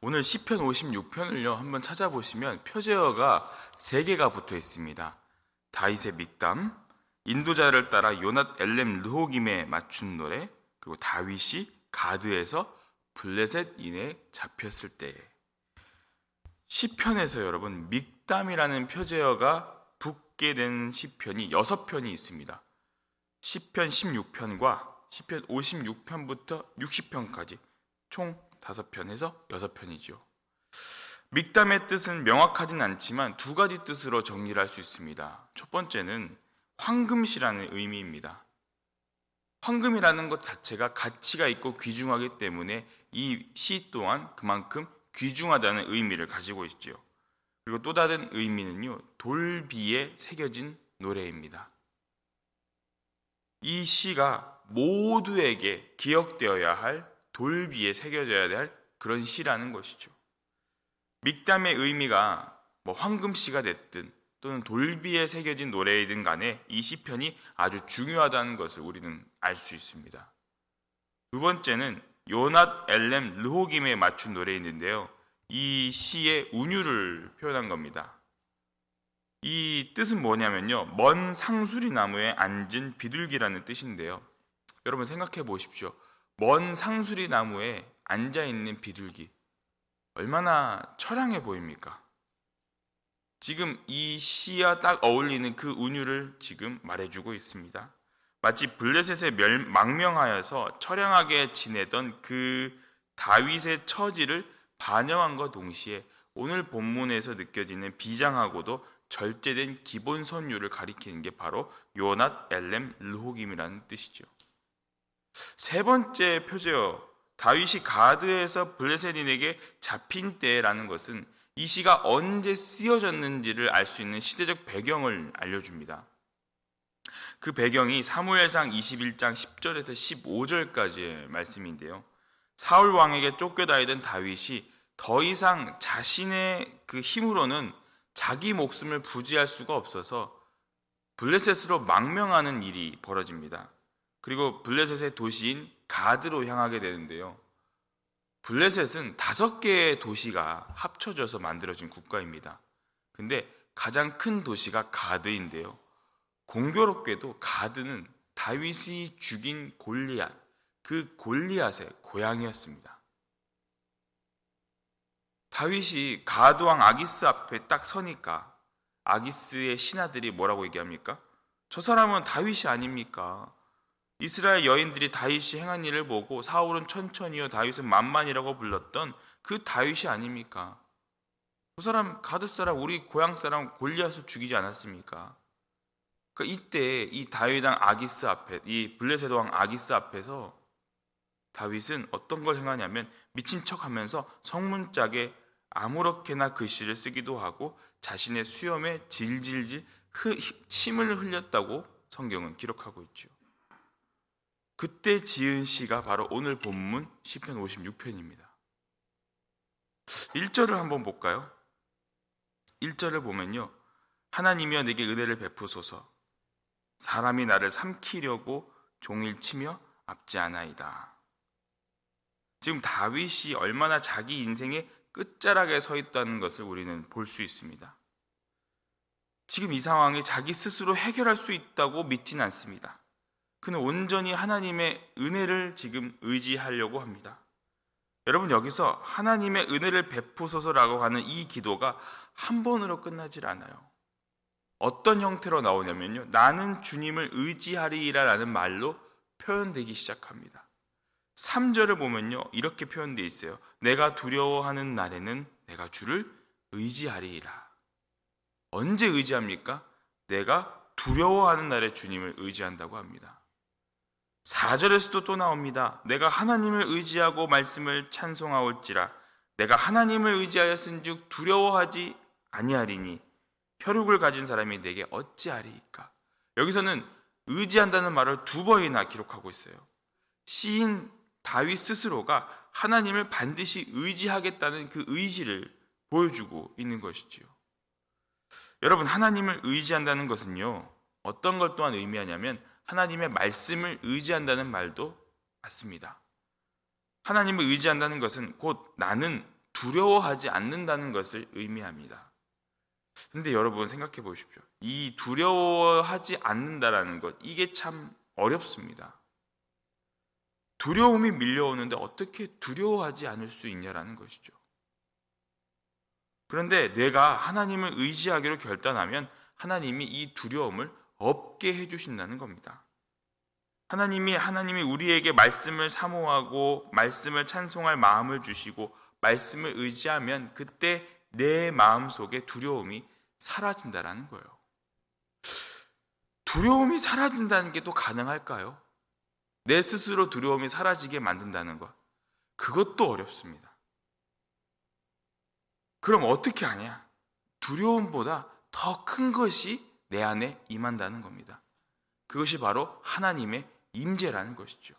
오늘 시편 56편을요 한번 찾아보시면 표제어가 3개가 붙어 있습니다. 다윗의 믹담, 인도자를 따라 요낫 엘렘 르호김에 맞춘 노래, 그리고 다윗이 가드에서 블레셋인에 잡혔을 때에. 시편에서 여러분 믹담이라는 표제어가 붙게 된 시편이 6편이 있습니다. 시편 16편과 시편 56편부터 60편까지 총 5편 해서 6편이죠. 믹담의 뜻은 명확하진 않지만 2가지 뜻으로 정리를 할 수 있습니다. 첫 번째는 황금시라는 의미입니다. 황금이라는 것 자체가 가치가 있고 귀중하기 때문에 이 시 또한 그만큼 귀중하다는 의미를 가지고 있죠. 그리고 또 다른 의미는요, 돌비에 새겨진 노래입니다. 이 시가 모두에게 기억되어야 할, 돌비에 새겨져야 할 그런 시라는 것이죠. 믹담의 의미가 황금시가 됐든 또는 돌비에 새겨진 노래이든 간에 이 시편이 아주 중요하다는 것을 우리는 알 수 있습니다. 두 번째는 요낫 엘렘 르호김에 맞춘 노래인데요. 이 시의 운율을 표현한 겁니다. 이 뜻은 뭐냐면요, 먼 상수리 나무에 앉은 비둘기라는 뜻인데요. 여러분 생각해 보십시오. 먼 상수리 나무에 앉아있는 비둘기, 얼마나 처량해 보입니까? 지금 이 시와 딱 어울리는 그 운율을 지금 말해주고 있습니다. 마치 블레셋에 망명하여서 처량하게 지내던 그 다윗의 처지를 반영한 것 동시에 오늘 본문에서 느껴지는 비장하고도 절제된 기본 선율을 가리키는 게 바로 요낫 엘렘 르호김이라는 뜻이죠. 세 번째 표제어, 다윗이 가드에서 블레셋인에게 잡힌 때라는 것은 이 시가 언제 쓰여졌는지를 알 수 있는 시대적 배경을 알려줍니다. 그 배경이 사무엘상 21장 10절에서 15절까지의 말씀인데요. 사울 왕에게 쫓겨다니던 다윗이 더 이상 자신의 그 힘으로는 자기 목숨을 부지할 수가 없어서 블레셋으로 망명하는 일이 벌어집니다. 그리고 블레셋의 도시인 가드로 향하게 되는데요. 블레셋은 5개의 도시가 합쳐져서 만들어진 국가입니다. 근데 가장 큰 도시가 가드인데요. 공교롭게도 가드는 다윗이 죽인 골리앗, 그 골리앗의 고향이었습니다. 다윗이 가드왕 아기스 앞에 딱 서니까 아기스의 신하들이 뭐라고 얘기합니까? 저 사람은 다윗이 아닙니까? 이스라엘 여인들이 다윗이 행한 일을 보고 사울은 천천히요 다윗은 만만이라고 불렀던 그 다윗이 아닙니까? 그 사람 가드 사람, 우리 고향 사람 골리앗을 죽이지 않았습니까? 그러니까 이때 이 다윗 왕 아기스 앞에, 이 블레셋 왕 아기스 앞에서 다윗은 어떤 걸 행하냐면 미친 척하면서 성문짝에 아무렇게나 글씨를 쓰기도 하고 자신의 수염에 질질질 침을 흘렸다고 성경은 기록하고 있죠. 그때 지은 시가 바로 오늘 본문 시편 56편입니다. 1절을 한번 볼까요? 1절을 보면요, 하나님이여 내게 은혜를 베푸소서, 사람이 나를 삼키려고 종일 치며 압제하나이다. 지금 다윗이 얼마나 자기 인생의 끝자락에 서 있다는 것을 우리는 볼 수 있습니다. 지금 이 상황이 자기 스스로 해결할 수 있다고 믿지는 않습니다. 그는 온전히 하나님의 은혜를 지금 의지하려고 합니다. 여러분, 여기서 하나님의 은혜를 베푸소서라고 하는 이 기도가 한 번으로 끝나질 않아요. 어떤 형태로 나오냐면요, 나는 주님을 의지하리라 라는 말로 표현되기 시작합니다. 3절을 보면요, 이렇게 표현되어 있어요. 내가 두려워하는 날에는 내가 주를 의지하리라. 언제 의지합니까? 내가 두려워하는 날에 주님을 의지한다고 합니다. 4절에서도 또 나옵니다. 내가 하나님을 의지하고 말씀을 찬송하올지라. 내가 하나님을 의지하였은즉 두려워하지 아니하리니 혈육을 가진 사람이 내게 어찌하리이까. 여기서는 의지한다는 말을 2번이나 기록하고 있어요. 시인 다윗 스스로가 하나님을 반드시 의지하겠다는 그 의지를 보여주고 있는 것이지요. 여러분, 하나님을 의지한다는 것은요, 어떤 걸 또한 의미하냐면 하나님의 말씀을 의지한다는 말도 맞습니다. 하나님을 의지한다는 것은 곧 나는 두려워하지 않는다는 것을 의미합니다. 근데 여러분 생각해 보십시오. 이 두려워하지 않는다라는 것, 이게 참 어렵습니다. 두려움이 밀려오는데 어떻게 두려워하지 않을 수 있냐라는 것이죠. 그런데 내가 하나님을 의지하기로 결단하면 하나님이 이 두려움을 없게 해주신다는 겁니다. 하나님이 우리에게 말씀을 사모하고 말씀을 찬송할 마음을 주시고 말씀을 의지하면 그때 내 마음속에 두려움이 사라진다라는 거예요. 두려움이 사라진다는 게 또 가능할까요? 내 스스로 두려움이 사라지게 만든다는 것, 그것도 어렵습니다. 그럼 어떻게 하냐? 두려움보다 더 큰 것이 내 안에 임한다는 겁니다. 그것이 바로 하나님의 임재라는 것이죠.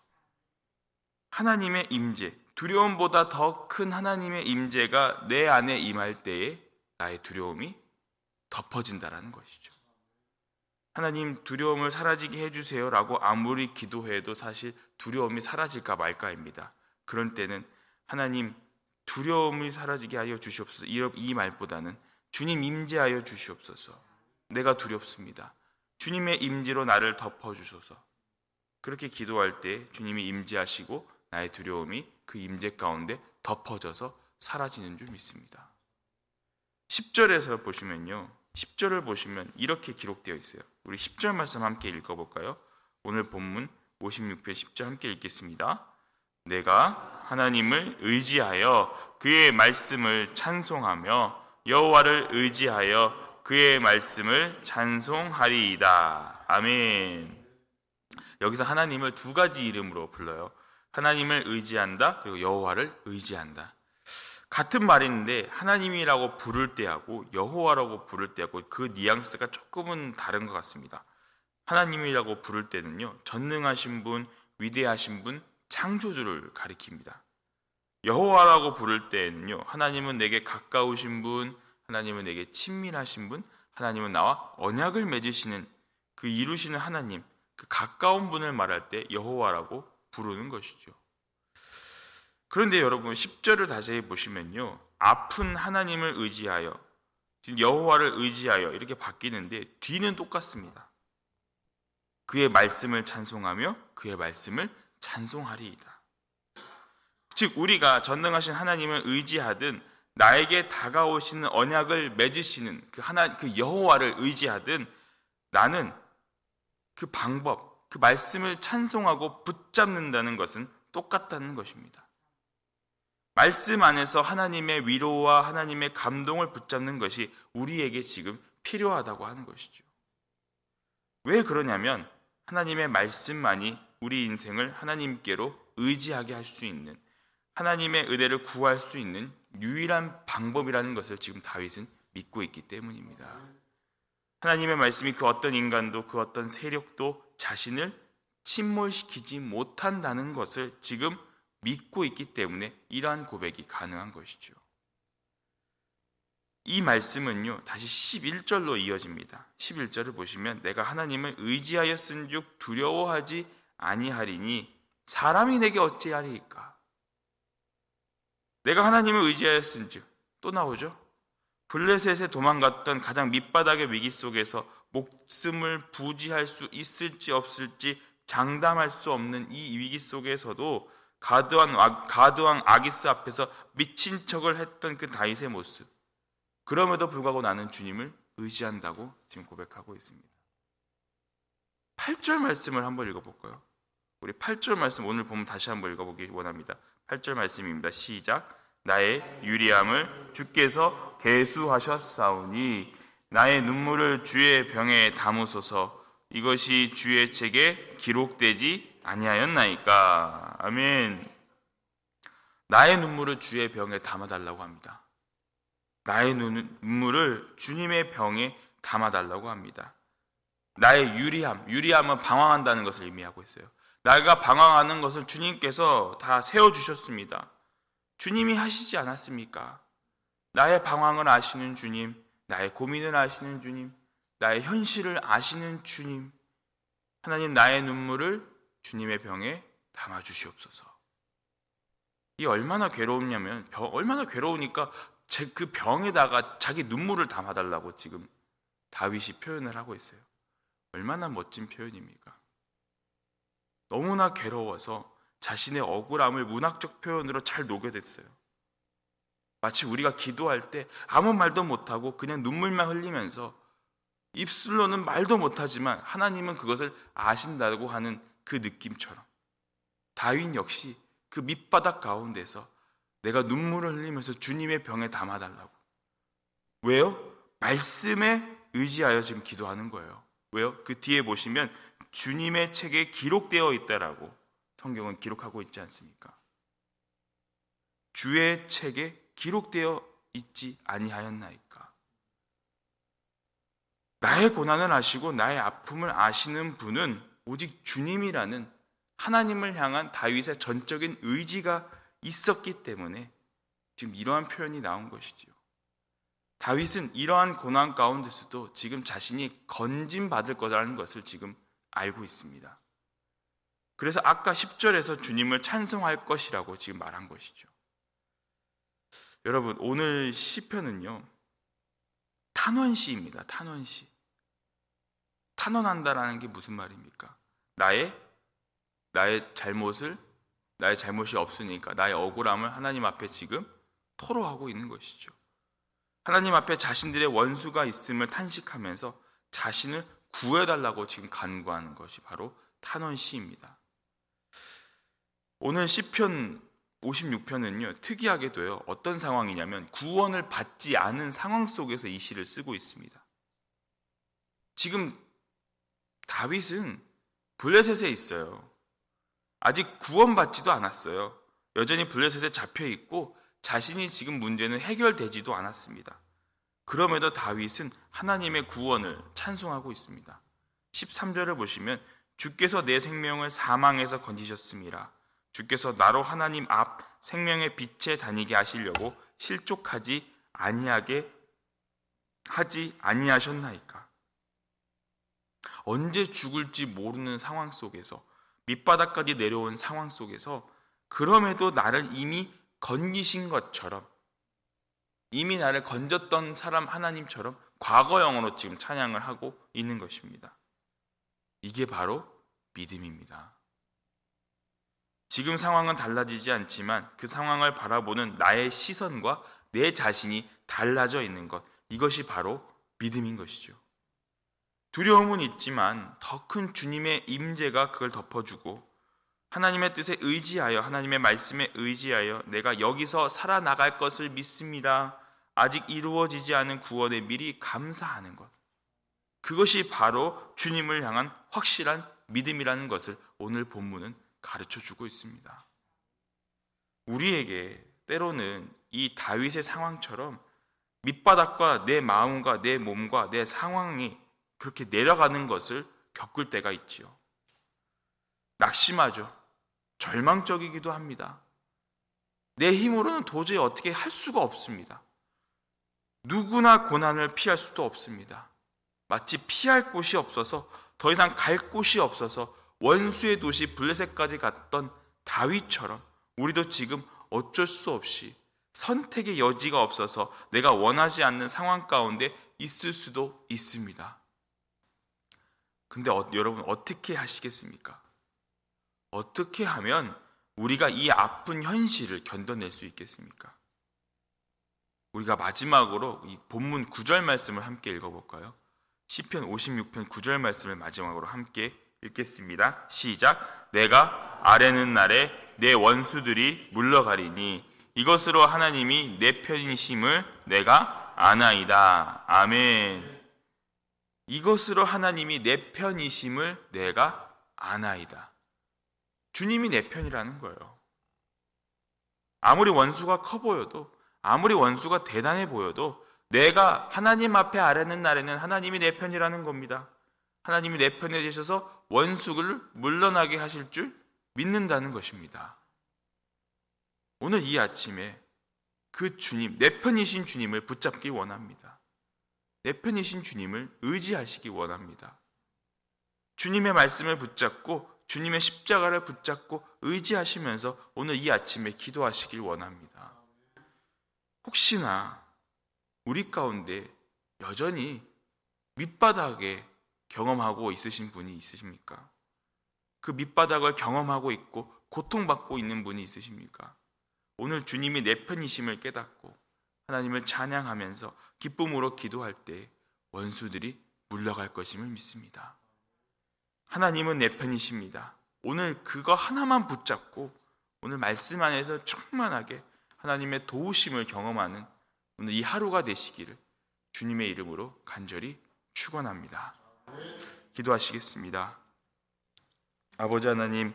하나님의 임재, 두려움보다 더 큰 하나님의 임재가 내 안에 임할 때에 나의 두려움이 덮어진다라는 것이죠. 하나님, 두려움을 사라지게 해주세요 라고 아무리 기도해도 사실 두려움이 사라질까 말까입니다. 그런 때는 하나님, 두려움을 사라지게 하여 주시옵소서, 이 말보다는 주님 임재하여 주시옵소서, 내가 두렵습니다, 주님의 임재로 나를 덮어주소서, 그렇게 기도할 때 주님이 임재하시고 나의 두려움이 그 임재 가운데 덮어져서 사라지는 줄 믿습니다. 10절에서 보시면요, 10절을 보시면 이렇게 기록되어 있어요. 우리 10절 말씀 함께 읽어볼까요? 오늘 본문 56편 10절 함께 읽겠습니다. 내가 하나님을 의지하여 그의 말씀을 찬송하며 여호와를 의지하여 그의 말씀을 찬송하리이다. 아멘. 여기서 하나님을 두 가지 이름으로 불러요. 하나님을 의지한다, 그리고 여호와를 의지한다. 같은 말인데 하나님이라고 부를 때하고 여호와라고 부를 때하고 그 뉘앙스가 조금은 다른 것 같습니다. 하나님이라고 부를 때는요, 전능하신 분, 위대하신 분, 창조주를 가리킵니다. 여호와라고 부를 때에는요, 하나님은 내게 가까우신 분, 하나님은 내게 친밀하신 분, 하나님은 나와 언약을 맺으시는 그 이루시는 하나님, 그 가까운 분을 말할 때 여호와라고 부르는 것이죠. 그런데 여러분 10절을 다시 보시면요, 앞은 하나님을 의지하여, 여호와를 의지하여 이렇게 바뀌는데 뒤는 똑같습니다. 그의 말씀을 찬송하며 그의 말씀을 찬송하리이다. 즉 우리가 전능하신 하나님을 의지하든 나에게 다가오시는 언약을 맺으시는 그 여호와를 의지하든 나는 그 방법, 그 말씀을 찬송하고 붙잡는다는 것은 똑같다는 것입니다. 말씀 안에서 하나님의 위로와 하나님의 감동을 붙잡는 것이 우리에게 지금 필요하다고 하는 것이죠. 왜 그러냐면 하나님의 말씀만이 우리 인생을 하나님께로 의지하게 할 수 있는, 하나님의 은혜를 구할 수 있는 유일한 방법이라는 것을 지금 다윗은 믿고 있기 때문입니다. 하나님의 말씀이 그 어떤 인간도 그 어떤 세력도 자신을 침몰시키지 못한다는 것을 지금 믿고 있기 때문에 이러한 고백이 가능한 것이죠. 이 말씀은요, 다시 11절로 이어집니다. 11절을 보시면 내가 하나님을 의지하였은즉 두려워하지 아니하리니 사람이 내게 어찌하리이까. 내가 하나님을 의지하였은즉, 또 나오죠. 블레셋에 도망갔던 가장 밑바닥의 위기 속에서 목숨을 부지할 수 있을지 없을지 장담할 수 없는 이 위기 속에서도 가드왕 아기스 앞에서 미친 척을 했던 그 다윗의 모습, 그럼에도 불구하고 나는 주님을 의지한다고 지금 고백하고 있습니다. 8절 말씀을 한번 읽어볼까요? 우리 8절 말씀 오늘 보면 다시 한번 읽어보기 원합니다. 8절 말씀입니다. 시작. 나의 유리함을 주께서 계수하셨사오니 나의 눈물을 주의 병에 담으소서. 이것이 주의 책에 기록되지 아니하였나이까. 아멘. 나의 눈물을 주의 병에 담아달라고 합니다. 나의 눈물을 주님의 병에 담아달라고 합니다. 나의 유리함은 방황한다는 것을 의미하고 있어요. 내가 방황하는 것을 주님께서 다 세워주셨습니다. 주님이 하시지 않았습니까? 나의 방황을 아시는 주님, 나의 고민을 아시는 주님, 나의 현실을 아시는 주님, 하나님, 나의 눈물을 주님의 병에 담아주시옵소서. 이 얼마나 괴로웠냐면 얼마나 괴로우니까 그 병에다가 자기 눈물을 담아달라고 지금 다윗이 표현을 하고 있어요. 얼마나 멋진 표현입니까? 너무나 괴로워서 자신의 억울함을 문학적 표현으로 잘 녹여냈어요. 마치 우리가 기도할 때 아무 말도 못하고 그냥 눈물만 흘리면서 입술로는 말도 못하지만 하나님은 그것을 아신다고 하는 그 느낌처럼 다윗 역시 그 밑바닥 가운데서 내가 눈물을 흘리면서 주님의 병에 담아달라고. 왜요? 말씀에 의지하여 지금 기도하는 거예요. 왜요? 그 뒤에 보시면 주님의 책에 기록되어 있다라고 성경은 기록하고 있지 않습니까? 주의 책에 기록되어 있지 아니하였나이까. 나의 고난을 아시고 나의 아픔을 아시는 분은 오직 주님이라는 하나님을 향한 다윗의 전적인 의지가 있었기 때문에 지금 이러한 표현이 나온 것이지요. 다윗은 이러한 고난 가운데서도 지금 자신이 건짐받을 거라는 것을 지금 알고 있습니다. 그래서 아까 10절에서 주님을 찬송할 것이라고 지금 말한 것이죠. 여러분, 오늘 시편은요, 탄원시입니다. 탄원시. 탄원한다라는 게 무슨 말입니까? 나의 잘못이 없으니까 나의 억울함을 하나님 앞에 지금 토로하고 있는 것이죠. 하나님 앞에 자신들의 원수가 있음을 탄식하면서 자신을 구해달라고 지금 간구하는 것이 바로 탄원시입니다. 오늘 시편 56편은요, 특이하게도요, 어떤 상황이냐면 구원을 받지 않은 상황 속에서 이 시를 쓰고 있습니다. 지금 다윗은 블레셋에 있어요. 아직 구원받지도 않았어요. 여전히 블레셋에 잡혀 있고 자신이 지금 문제는 해결되지도 않았습니다. 그럼에도 다윗은 하나님의 구원을 찬송하고 있습니다. 13절을 보시면 주께서 내 생명을 사망에서 건지셨습니다. 주께서 나로 하나님 앞 생명의 빛에 다니게 하시려고 실족하지 아니하게 하지 아니하셨나이까. 언제 죽을지 모르는 상황 속에서 밑바닥까지 내려온 상황 속에서 그럼에도 나를 이미 건지신 것처럼 이미 나를 건졌던 사람 하나님처럼 과거형으로 지금 찬양을 하고 있는 것입니다. 이게 바로 믿음입니다. 지금 상황은 달라지지 않지만 그 상황을 바라보는 나의 시선과 내 자신이 달라져 있는 것, 이것이 바로 믿음인 것이죠. 두려움은 있지만 더 큰 주님의 임재가 그걸 덮어주고 하나님의 뜻에 의지하여 하나님의 말씀에 의지하여 내가 여기서 살아나갈 것을 믿습니다. 아직 이루어지지 않은 구원에 미리 감사하는 것, 그것이 바로 주님을 향한 확실한 믿음이라는 것을 오늘 본문은 가르쳐주고 있습니다. 우리에게 때로는 이 다윗의 상황처럼 밑바닥과 내 마음과 내 몸과 내 상황이 그렇게 내려가는 것을 겪을 때가 있지요. 낙심하죠. 절망적이기도 합니다. 내 힘으로는 도저히 어떻게 할 수가 없습니다. 누구나 고난을 피할 수도 없습니다. 마치 피할 곳이 없어서 더 이상 갈 곳이 없어서 원수의 도시 블레셋까지 갔던 다윗처럼 우리도 지금 어쩔 수 없이 선택의 여지가 없어서 내가 원하지 않는 상황 가운데 있을 수도 있습니다. 근데 여러분 어떻게 하시겠습니까? 어떻게 하면 우리가 이 아픈 현실을 견뎌낼 수 있겠습니까? 우리가 마지막으로 이 본문 9절 말씀을 함께 읽어볼까요? 시편 56편 9절 말씀을 마지막으로 함께 읽겠습니다. 시작. 내가 아뢰는 날에 내 원수들이 물러가리니 이것으로 하나님이 내 편이심을 내가 아나이다. 아멘. 이것으로 하나님이 내 편이심을 내가 아나이다. 주님이 내 편이라는 거예요. 아무리 원수가 커 보여도, 아무리 원수가 대단해 보여도 내가 하나님 앞에 아뢰는 날에는 하나님이 내 편이라는 겁니다. 하나님이 내 편에 계셔서 원수를 물러나게 하실 줄 믿는다는 것입니다. 오늘 이 아침에 그 주님, 내 편이신 주님을 붙잡기 원합니다. 내 편이신 주님을 의지하시기 원합니다. 주님의 말씀을 붙잡고 주님의 십자가를 붙잡고 의지하시면서 오늘 이 아침에 기도하시길 원합니다. 혹시나 우리 가운데 여전히 밑바닥에 경험하고 있으신 분이 있으십니까? 그 밑바닥을 경험하고 있고 고통받고 있는 분이 있으십니까? 오늘 주님이 내 편이심을 깨닫고 하나님을 찬양하면서 기쁨으로 기도할 때 원수들이 물러갈 것임을 믿습니다. 하나님은 내 편이십니다. 오늘 그거 하나만 붙잡고 오늘 말씀 안에서 충만하게 하나님의 도우심을 경험하는 오늘 이 하루가 되시기를 주님의 이름으로 간절히 축원합니다. 기도하시겠습니다. 아버지 하나님,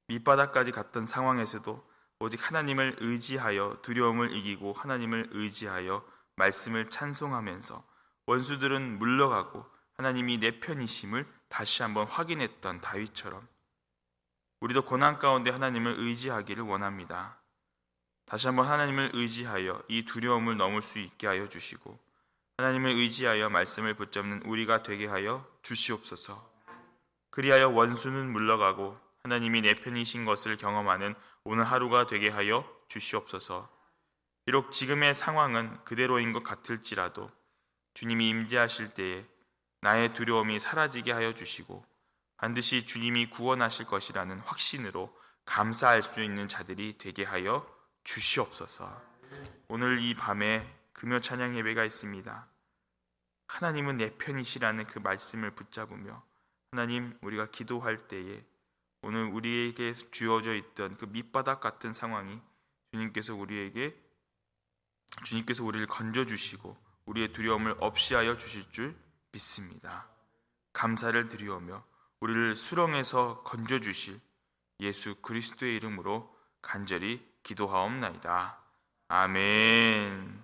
밑바닥까지 갔던 상황에서도 오직 하나님을 의지하여 두려움을 이기고 하나님을 의지하여 말씀을 찬송하면서 원수들은 물러가고 하나님이 내 편이심을 다시 한번 확인했던 다윗처럼 우리도 고난 가운데 하나님을 의지하기를 원합니다. 다시 한번 하나님을 의지하여 이 두려움을 넘을 수 있게 하여 주시고 하나님을 의지하여 말씀을 붙잡는 우리가 되게 하여 주시옵소서. 그리하여 원수는 물러가고 하나님이 내 편이신 것을 경험하는 오늘 하루가 되게 하여 주시옵소서. 비록 지금의 상황은 그대로인 것 같을지라도 주님이 임재하실 때에 나의 두려움이 사라지게 하여 주시고 반드시 주님이 구원하실 것이라는 확신으로 감사할 수 있는 자들이 되게 하여 주시옵소서. 오늘 이 밤에 금요 찬양 예배가 있습니다. 하나님은 내 편이시라는 그 말씀을 붙잡으며 하나님, 우리가 기도할 때에 오늘 우리에게 주어져 있던 그 밑바닥 같은 상황이 주님께서 우리를 건져주시고 우리의 두려움을 없이 하여 주실 줄 믿습니다. 감사를 드리오며 우리를 수렁에서 건져주실 예수 그리스도의 이름으로 간절히 기도하옵나이다. 아멘.